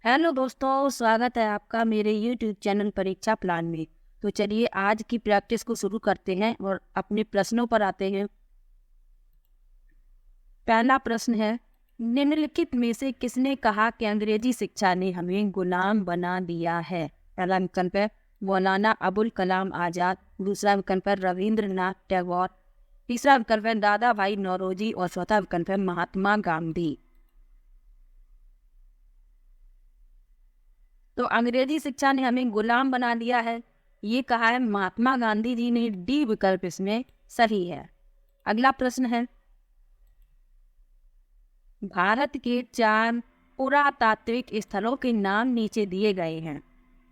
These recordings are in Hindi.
हेलो दोस्तों, स्वागत है आपका मेरे YouTube चैनल परीक्षा प्लान में। तो चलिए आज की प्रैक्टिस को शुरू करते हैं और अपने प्रश्नों पर आते हैं। पहला प्रश्न है, निम्नलिखित में से किसने कहा कि अंग्रेजी शिक्षा ने हमें गुलाम बना दिया है? पहला विकल्प है मौलाना अबुल कलाम आज़ाद, दूसरा विकल्प है रविंद्रनाथ टैगोर, तीसरा विकल्प है दादा भाई नौरोजी और चौथा विकल्प है महात्मा गांधी। तो अंग्रेजी शिक्षा ने हमें गुलाम बना दिया है, ये कहा है महात्मा गांधी जी ने। डी विकल्प इसमें सही है। अगला प्रश्न है, भारत के 4 पुरातात्विक स्थलों के नाम नीचे दिए गए हैं।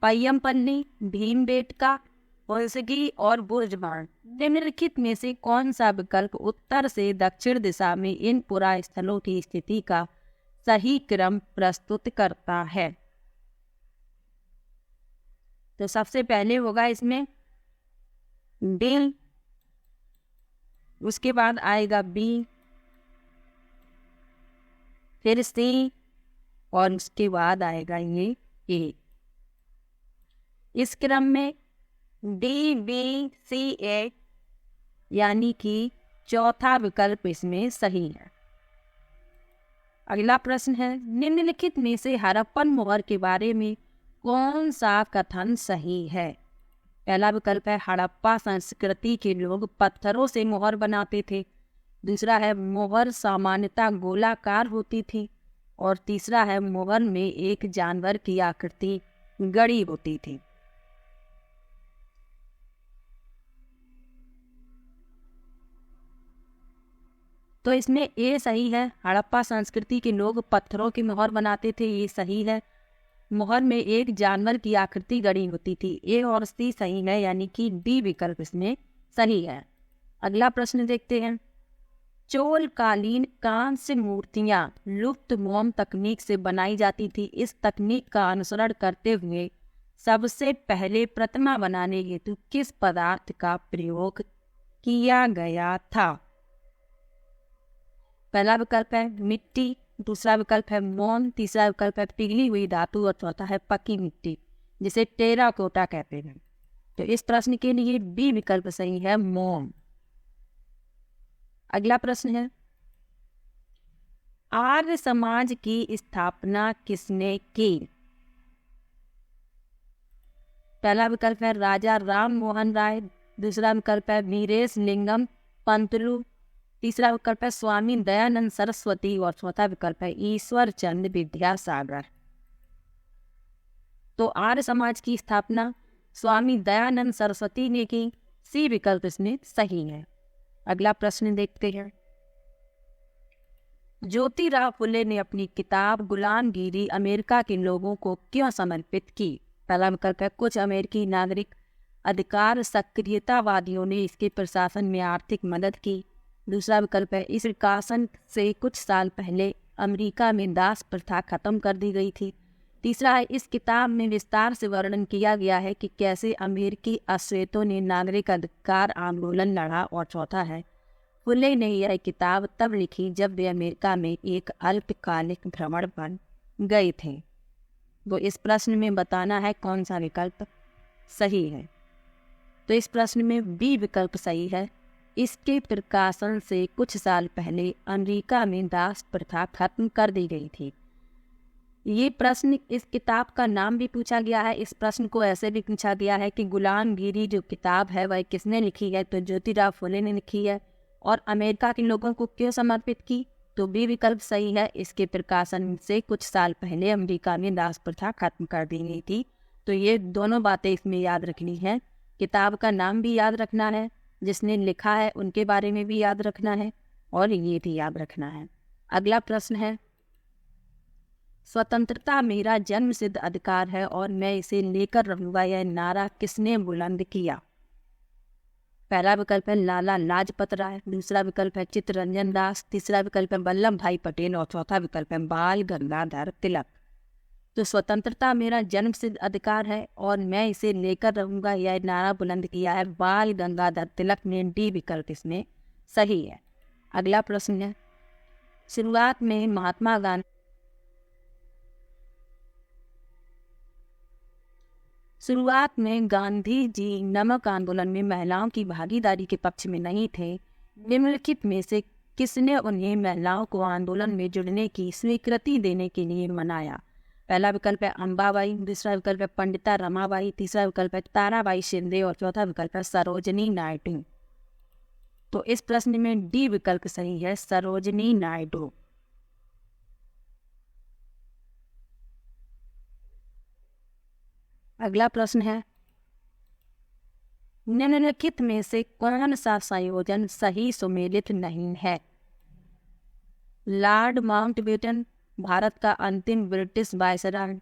पय्यमपल्ली, भीमबेटका, होलसगी और बुर्जबान। निम्नलिखित में से कौन सा विकल्प उत्तर से दक्षिण दिशा में इन पुरा स्थलों की स्थिति का सही क्रम प्रस्तुत करता है? तो सबसे पहले होगा इसमें डी, उसके बाद आएगा बी, फिर सी और उसके बाद आएगा ये ए। इस क्रम में डी बी सी ए यानी कि चौथा विकल्प इसमें सही है। अगला प्रश्न है, निम्नलिखित में से हड़प्पन मोहर के बारे में कौन सा कथन सही है? पहला विकल्प है हड़प्पा संस्कृति के लोग पत्थरों से मोहर बनाते थे, दूसरा है मोहर सामान्यतः गोलाकार होती थी और तीसरा है मोहर में एक जानवर की आकृति गड़ी होती थी। तो इसमें ए सही है, हड़प्पा संस्कृति के लोग पत्थरों की मोहर बनाते थे, ये सही है। मोहर में एक जानवर की आकृति गड़ी होती थी, ए और सी सही है, यानी कि डी विकल्प इसमें सही है। अगला प्रश्न देखते हैं, चोलकालीन कांस्य मूर्तियां लुप्त मोम तकनीक से बनाई जाती थी। इस तकनीक का अनुसरण करते हुए सबसे पहले प्रतिमा बनाने हेतु किस पदार्थ का प्रयोग किया गया था? पहला विकल्प है मिट्टी, दूसरा विकल्प है मोम, तीसरा विकल्प है पिघली हुई धातु और चौथा है पकी मिट्टी, जिसे टेराकोटा कहते हैं। तो इस प्रश्न के लिए बी विकल्प सही है, मोम। अगला प्रश्न है, आर्य समाज की स्थापना किसने की? पहला विकल्प है राजा राम मोहन राय, दूसरा विकल्प है वीरेश लिंगम पंतलु, तीसरा विकल्प है स्वामी दयानंद सरस्वती और चौथा विकल्प है ईश्वर चंद्र विद्यासागर। तो आर्य समाज की स्थापना स्वामी दयानंद सरस्वती ने की, सी विकल्प इसमें सही है। अगला प्रश्न देखते हैं, ज्योतिराव फुले ने अपनी किताब गुलामगिरी अमेरिका के लोगों को क्यों समर्पित की? पहला विकल्प है कुछ अमेरिकी नागरिक अधिकार सक्रियतावादियों ने इसके प्रशासन में आर्थिक मदद की, दूसरा विकल्प है इस विकासन से कुछ साल पहले अमेरिका में दास प्रथा खत्म कर दी गई थी, तीसरा है इस किताब में विस्तार से वर्णन किया गया है कि कैसे अमेरिकी अश्वेतों ने नागरिक अधिकार आंदोलन लड़ा, और चौथा है फुले ने यह किताब तब लिखी जब वे अमेरिका में एक अल्पकालिक भ्रमण पर गए थे। तो इस प्रश्न में बताना है कौन सा विकल्प सही है। तो इस प्रश्न में बी विकल्प सही है, इसके प्रकाशन से कुछ साल पहले अमेरिका में दास प्रथा खत्म कर दी गई थी। ये प्रश्न, इस किताब का नाम भी पूछा गया है। इस प्रश्न को ऐसे भी पूछा गया है कि गुलामगिरी जो किताब है वह किसने लिखी है? तो ज्योतिराव फुले ने लिखी है। और अमेरिका के लोगों को क्यों समर्पित की? तो बी विकल्प सही है, इसके प्रकाशन से कुछ साल पहले अमेरिका में दास प्रथा खत्म कर दी गई थी। तो ये दोनों बातें इसमें याद रखनी है, किताब का नाम भी याद रखना है, जिसने लिखा है उनके बारे में भी याद रखना है, और ये भी याद रखना है। अगला प्रश्न है, स्वतंत्रता मेरा जन्मसिद्ध अधिकार है और मैं इसे लेकर रहूंगा, यह नारा किसने बुलंद किया? पहला विकल्प है लाला लाजपत राय, दूसरा विकल्प है चित्तरंजन दास, तीसरा विकल्प है वल्लभ भाई पटेल और चौथा विकल्प है बाल गंगाधर तिलक। तो स्वतंत्रता मेरा जन्मसिद्ध अधिकार है और मैं इसे लेकर रहूंगा, यह नारा बुलंद किया है बाल गंगाधर तिलक ने। डी विकल्प इसमें सही है। अगला प्रश्न है, शुरुआत में महात्मा गांधी शुरुआत में गांधी जी नमक आंदोलन में महिलाओं की भागीदारी के पक्ष में नहीं थे। निम्नलिखित में से किसने उन्हें महिलाओं को आंदोलन में जुड़ने की स्वीकृति देने के लिए मनाया? पहला विकल्प है अंबाबाई, दूसरा विकल्प है पंडिता रमाबाई, तीसरा विकल्प है ताराबाई शिंदे और चौथा विकल्प है सरोजनी नायडू। तो इस प्रश्न में डी विकल्प सही है, सरोजनी नायडू। अगला प्रश्न है, निम्नलिखित में से कौन सा संयोजन सही सुमेलित नहीं है? लॉर्ड माउंटबेटन भारत का अंतिम ब्रिटिश वायसराय,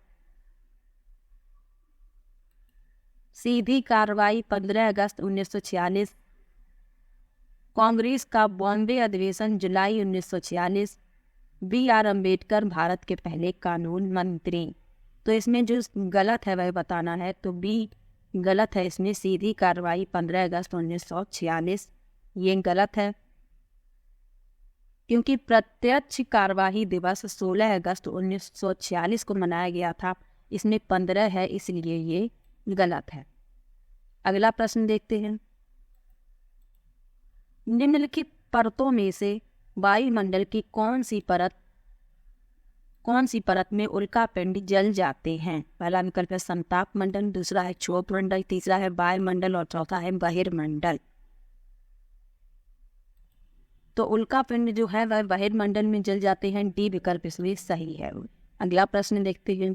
सीधी कार्रवाई 15 अगस्त 1946, कांग्रेस का बॉम्बे अधिवेशन जुलाई 1946, बी आर अम्बेडकर भारत के पहले कानून मंत्री। तो इसमें जो गलत है वह बताना है। तो बी गलत है, इसमें सीधी कार्रवाई 15 अगस्त 1946 ये गलत है, क्योंकि प्रत्यक्ष कार्यवाही दिवस 16 अगस्त 1946 को मनाया गया था। इसमें 15 है, इसलिए ये गलत है। अगला प्रश्न देखते हैं, निम्नलिखित परतों में से वायुमंडल की कौन सी परत में उल्कापिंड जल जाते हैं? पहला विकल्प है संताप मंडल, दूसरा है क्षोभ मंडल, तीसरा है वायुमंडल और चौथा है बहिर्मंडल। तो उल्कापिंड जो है वह बहिर्मंडल में जल जाते हैं, डी विकल्प इसमें सही है। अगला प्रश्न देखते हैं,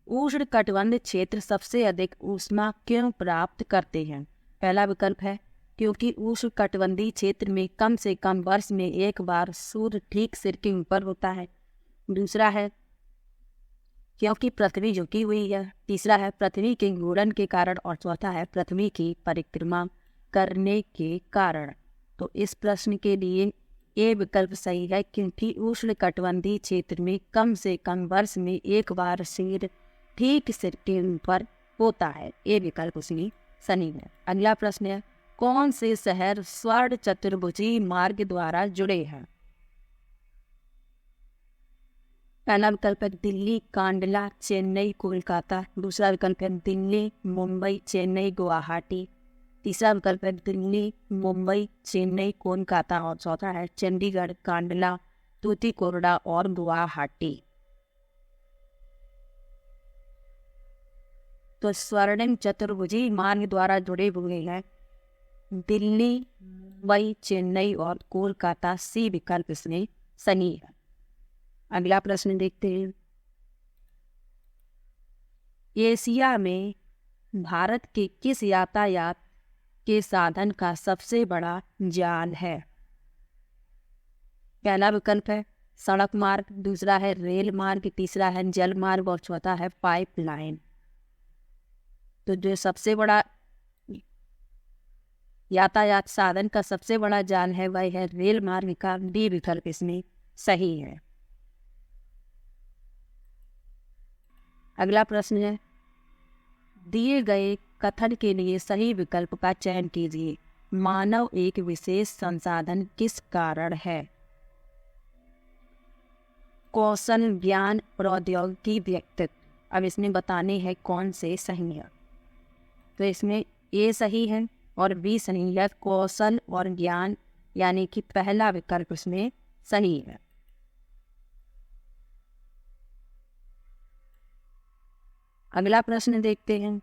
उष्णकटिबंधीय क्षेत्र सबसे अधिक ऊष्मा क्यों प्राप्त करते हैं? पहला विकल्प है क्योंकि उष्णकटिबंधीय क्षेत्र में कम से कम वर्ष में एक बार सूर्य ठीक सिर के ऊपर होता है, दूसरा है क्योंकि पृथ्वी झुकी हुई है, तीसरा है पृथ्वी के घूर्णन के कारण और चौथा है पृथ्वी की परिक्रमा करने के कारण। तो इस प्रश्न के लिए ए विकल्प सही है, क्योंकि उष्णकटिबंधीय क्षेत्र में कम से कम वर्ष में एक बार सूर्य ठीक सिर के ऊपर होता है। ए विकल्प उसमें सही है। अगला प्रश्न है, कौन से शहर स्वर्ण चतुर्भुजी मार्ग द्वारा जुड़े हैं? पहला विकल्प है दिल्ली, कांडला, चेन्नई, कोलकाता, दूसरा विकल्प है दिल्ली, मुंबई, चेन्नई, गुवाहाटी, तीसरा विकल्प है दिल्ली, मुंबई, चेन्नई, कोलकाता और चौथा है चंडीगढ़, कांडला, तूतीकोरडा और गुवाहाटी। तो स्वर्णिम चतुर्भुजी मार्ग द्वारा जुड़े हुए हैं दिल्ली, मुंबई, चेन्नई और कोलकाता। सी विकल्प इसमें सही है। अगला प्रश्न देखते हैं, एशिया में भारत के किस यातायात के साधन का सबसे बड़ा जाल है? पहला विकल्प है सड़क मार्ग, दूसरा है रेल मार्ग, तीसरा है जल मार्ग और चौथा है पाइपलाइन। तो जो सबसे बड़ा यातायात साधन का सबसे बड़ा जाल है वह है रेल मार्ग का, डी विकल्प इसमें सही है। अगला प्रश्न है, दिए गए कथन के लिए सही विकल्प का चयन कीजिए। मानव एक विशेष संसाधन किस कारण है? कौशल, ज्ञान, प्रौद्योगिकी, व्यक्तित्व। अब इसमें बताने हैं कौन से सही है। तो इसमें ए सही है और बी सही है, कौशल और ज्ञान, यानी कि पहला विकल्प इसमें सही है। अगला प्रश्न देखते हैं,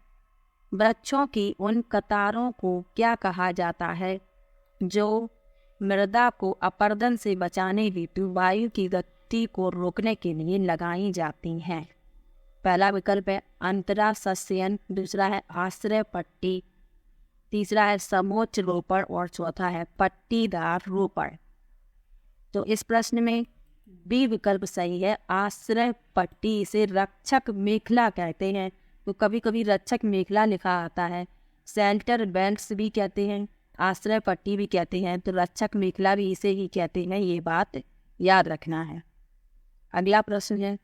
वृक्षों की उन कतारों को क्या कहा जाता है जो मृदा को अपरदन से बचाने हेतु वायु की गति को रोकने के लिए लगाई जाती हैं? पहला विकल्प है अंतरा सस्यन, दूसरा है आश्रय पट्टी, तीसरा है समोच्च रोपण और चौथा है पट्टीदार रोपण। तो इस प्रश्न में बी विकल्प सही है, आश्रय पट्टी। इसे रक्षक मेखला कहते हैं। तो कभी कभी रक्षक मेखला लिखा आता है, सेल्टर बैंड्स भी कहते हैं, आश्रय पट्टी भी कहते हैं, तो रक्षक मेखला भी इसे ही कहते हैं, ये बात याद रखना है। अगला प्रश्न है,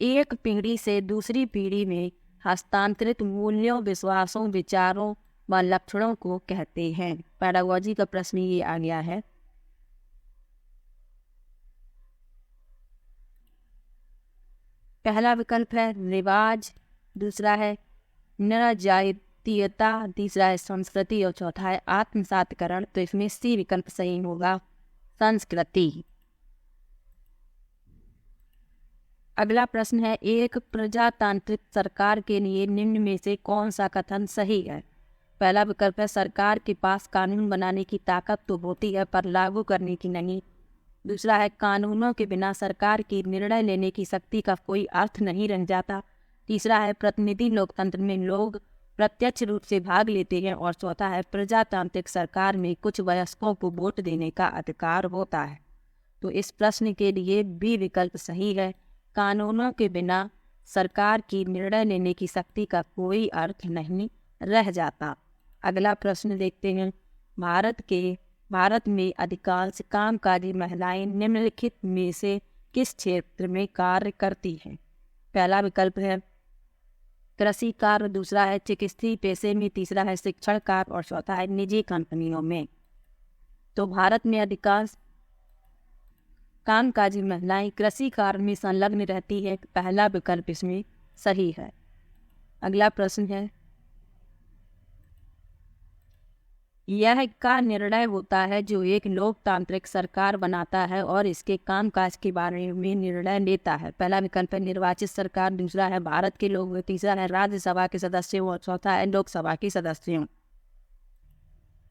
एक पीढ़ी से दूसरी पीढ़ी में हस्तांतरित मूल्यों, विश्वासों, विचारों व लक्षणों को कहते हैं। पेडागोजी का प्रश्न ये आ गया है। पहला विकल्प है रिवाज, दूसरा है नरजातीयता, तीसरा है संस्कृति और चौथा है आत्मसातकरण। तो इसमें सी विकल्प सही होगा, संस्कृति। अगला प्रश्न है, एक प्रजातांत्रिक सरकार के लिए निम्न में से कौन सा कथन सही है? पहला विकल्प है सरकार के पास कानून बनाने की ताकत तो होती है पर लागू करने की नहीं। दूसरा है कानूनों के बिना सरकार की निर्णय लेने की शक्ति का कोई अर्थ नहीं रह जाता। तीसरा है प्रतिनिधि लोकतंत्र में लोग प्रत्यक्ष रूप से भाग लेते हैं। और चौथा है प्रजातांत्रिक सरकार में कुछ वयस्कों को वोट देने का अधिकार होता है। तो इस प्रश्न के लिए बी विकल्प सही है, कानूनों के बिना सरकार की निर्णय लेने की शक्ति का कोई अर्थ नहीं रह जाता। अगला प्रश्न देखते हैं, भारत में अधिकांश कामकाजी महिलाएं निम्नलिखित में से किस क्षेत्र में कार्य करती हैं? पहला विकल्प है कृषि कार्य, दूसरा है चिकित्सीय पेशे में, तीसरा है शिक्षण कार्य और चौथा है निजी कंपनियों में। तो भारत में अधिकांश कामकाजी महिलाएं कृषि कार्य में संलग्न रहती है। पहला विकल्प इसमें सही है। अगला प्रश्न है, यह का निर्णय होता है जो एक लोकतांत्रिक सरकार बनाता है और इसके कामकाज के बारे में निर्णय लेता है? पहला विकल्प है निर्वाचित सरकार, दूसरा है भारत के लोग, तीसरा है राज्यसभा के सदस्यों और चौथा है लोकसभा के सदस्यों।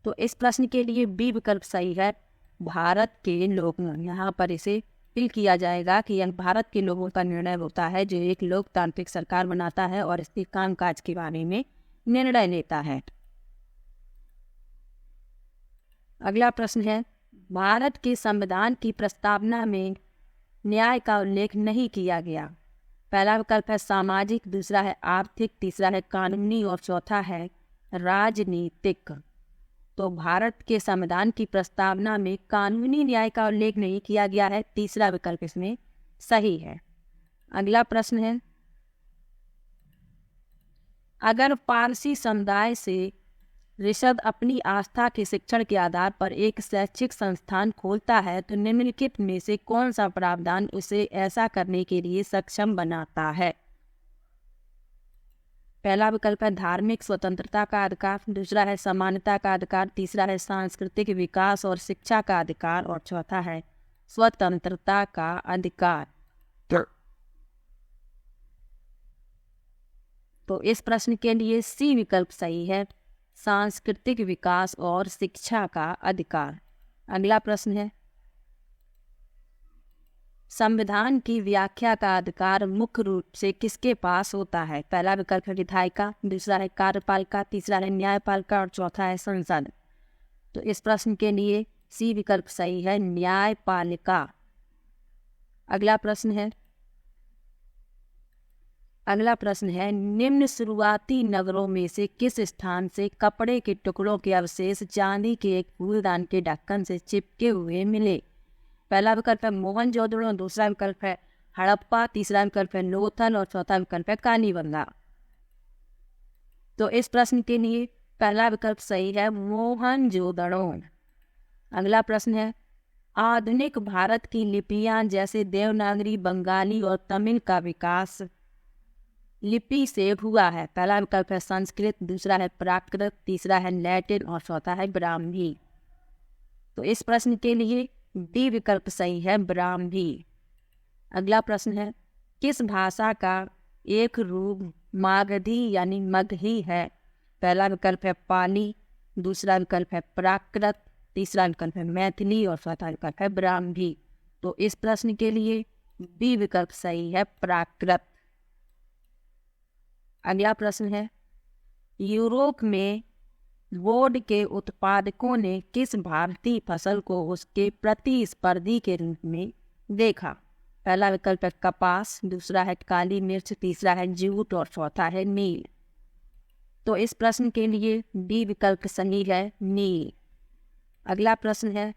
तो इस प्रश्न के लिए बी विकल्प सही है, भारत के लोग। यहाँ पर इसे फिल किया जाएगा कि यह भारत के लोगों का निर्णय होता है जो एक लोकतांत्रिक सरकार बनाता है और इसके कामकाज के बारे में निर्णय लेता है। अगला प्रश्न है, भारत के संविधान की प्रस्तावना में न्याय का उल्लेख नहीं किया गया। पहला विकल्प है सामाजिक, दूसरा है आर्थिक, तीसरा है कानूनी और चौथा है राजनीतिक। तो भारत के संविधान की प्रस्तावना में कानूनी न्याय का उल्लेख नहीं किया गया है, तीसरा विकल्प इसमें सही है। अगला प्रश्न है, अगर पारसी समुदाय से ऋषद अपनी आस्था के शिक्षण के आधार पर एक शैक्षिक संस्थान खोलता है तो निम्नलिखित में से कौन सा प्रावधान उसे ऐसा करने के लिए सक्षम बनाता है? पहला विकल्प है धार्मिक स्वतंत्रता का अधिकार, दूसरा है समानता का अधिकार, तीसरा है सांस्कृतिक विकास और शिक्षा का अधिकार और चौथा है स्वतंत्रता का अधिकार। तो इस प्रश्न के लिए सी विकल्प सही है, सांस्कृतिक विकास और शिक्षा का अधिकार। अगला प्रश्न है, संविधान की व्याख्या का अधिकार मुख्य रूप से किसके पास होता है? पहला विकल्प है विधायिका, दूसरा है कार्यपालिका, तीसरा है न्यायपालिका और चौथा है संसद। तो इस प्रश्न के लिए सी विकल्प सही है, न्यायपालिका। अगला प्रश्न है, निम्न शुरुआती नगरों में से किस स्थान से कपड़े के टुकड़ों के अवशेष चांदी के एक फूलदान के ढक्कन से चिपके हुए मिले? पहला विकल्प है मोहनजोदड़ो, दूसरा विकल्प है हड़प्पा, तीसरा विकल्प है लोथल और चौथा विकल्प है कालीबंगा। तो इस प्रश्न के लिए पहला विकल्प सही है, मोहनजोदड़ो। अगला प्रश्न है, आधुनिक भारत की लिपियां जैसे देवनागरी, बंगाली और तमिल का विकास लिपि से हुआ है? पहला विकल्प है संस्कृत, दूसरा है प्राकृत, तीसरा है लैटिन और चौथा है ब्राह्मी। तो इस प्रश्न के लिए डी विकल्प सही है, ब्राह्मी। अगला प्रश्न है, किस भाषा का एक रूप मागधी यानी मगही है? पहला विकल्प है पाली, दूसरा विकल्प है प्राकृत, तीसरा विकल्प है मैथिली और चौथा विकल्प है ब्राह्मी। तो इस प्रश्न के लिए बी विकल्प सही है, प्राकृत। अगला प्रश्न है, यूरोप में वोड के उत्पादकों ने किस भारतीय फसल को उसके प्रतिस्पर्धी के रूप में देखा? पहला विकल्प है कपास, दूसरा है काली मिर्च, तीसरा है जूट और चौथा है नील। तो इस प्रश्न के लिए डी विकल्प सही है, नील। अगला प्रश्न है,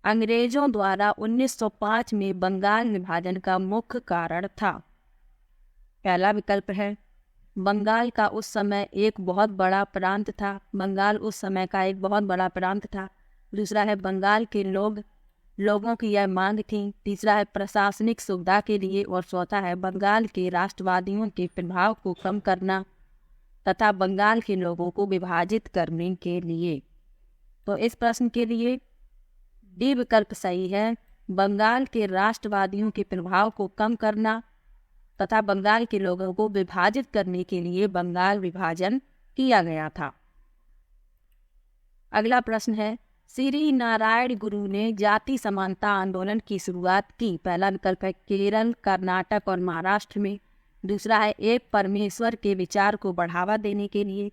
अंग्रेजों द्वारा 1905 में बंगाल विभाजन का मुख्य कारण था? पहला विकल्प है बंगाल का उस समय एक बहुत बड़ा प्रांत था, बंगाल उस समय का एक बहुत बड़ा प्रांत था। दूसरा है बंगाल के लोग लोगों की यह मांग थी। तीसरा है प्रशासनिक सुविधा के लिए और चौथा है बंगाल के राष्ट्रवादियों के प्रभाव को कम करना तथा बंगाल के लोगों को विभाजित करने के लिए। तो इस प्रश्न के लिए डी विकल्प सही है। बंगाल के राष्ट्रवादियों के प्रभाव को कम करना तथा बंगाल के लोगों को विभाजित करने के लिए बंगाल विभाजन किया गया था। अगला प्रश्न है, श्री नारायण गुरु ने जाति समानता आंदोलन की शुरुआत की। पहला विकल्प है केरल, कर्नाटक और महाराष्ट्र में। दूसरा है एक परमेश्वर के विचार को बढ़ावा देने के लिए।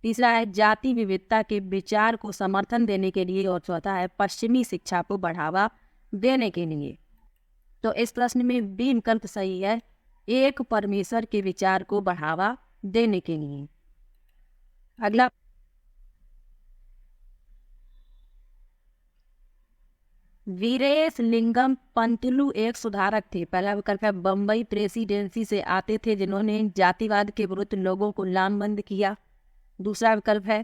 तीसरा है जाति विविधता के विचार को समर्थन देने के लिए और चौथा है पश्चिमी शिक्षा को बढ़ावा देने के लिए। तो इस प्रश्न में बी विकल्प सही है, एक परमेश्वर के विचार को बढ़ावा देने के लिए। अगला, वीरेश लिंगम पंतलू एक सुधारक थे। पहला विकल्प है बम्बई प्रेसिडेंसी से आते थे जिन्होंने जातिवाद के विरुद्ध लोगों को लामबंद किया। दूसरा विकल्प है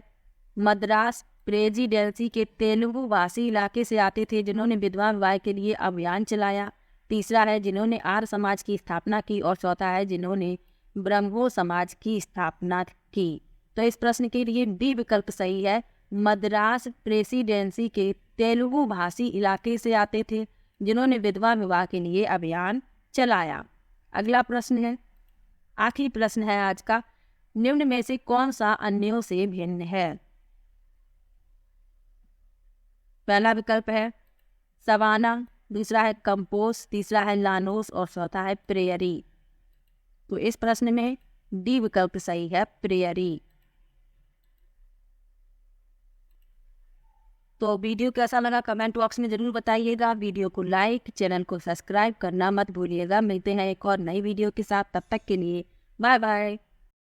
मद्रास प्रेसिडेंसी के तेलुगु भाषी इलाके से आते थे जिन्होंने विधवा विवाह के लिए अभियान चलाया। तीसरा है जिन्होंने आर्य समाज की स्थापना की और चौथा है जिन्होंने ब्रह्मो समाज की स्थापना की। तो इस प्रश्न के लिए बी विकल्प सही है, मद्रास प्रेसिडेंसी के तेलुगु भाषी इलाके से आते थे जिन्होंने विधवा विवाह के लिए अभियान चलाया। अगला प्रश्न है, आखिरी प्रश्न है आज का, निम्न में से कौन सा अन्यों से भिन्न है। पहला विकल्प है सवाना, दूसरा है कंपोस्ट, तीसरा है लानोस और चौथा है प्रेयरी। तो इस प्रश्न में डी विकल्प सही है, प्रेयरी। तो वीडियो कैसा लगा कमेंट बॉक्स में ज़रूर बताइएगा। वीडियो को लाइक, चैनल को सब्सक्राइब करना मत भूलिएगा। मिलते हैं एक और नई वीडियो के साथ, तब तक के लिए बाय बाय।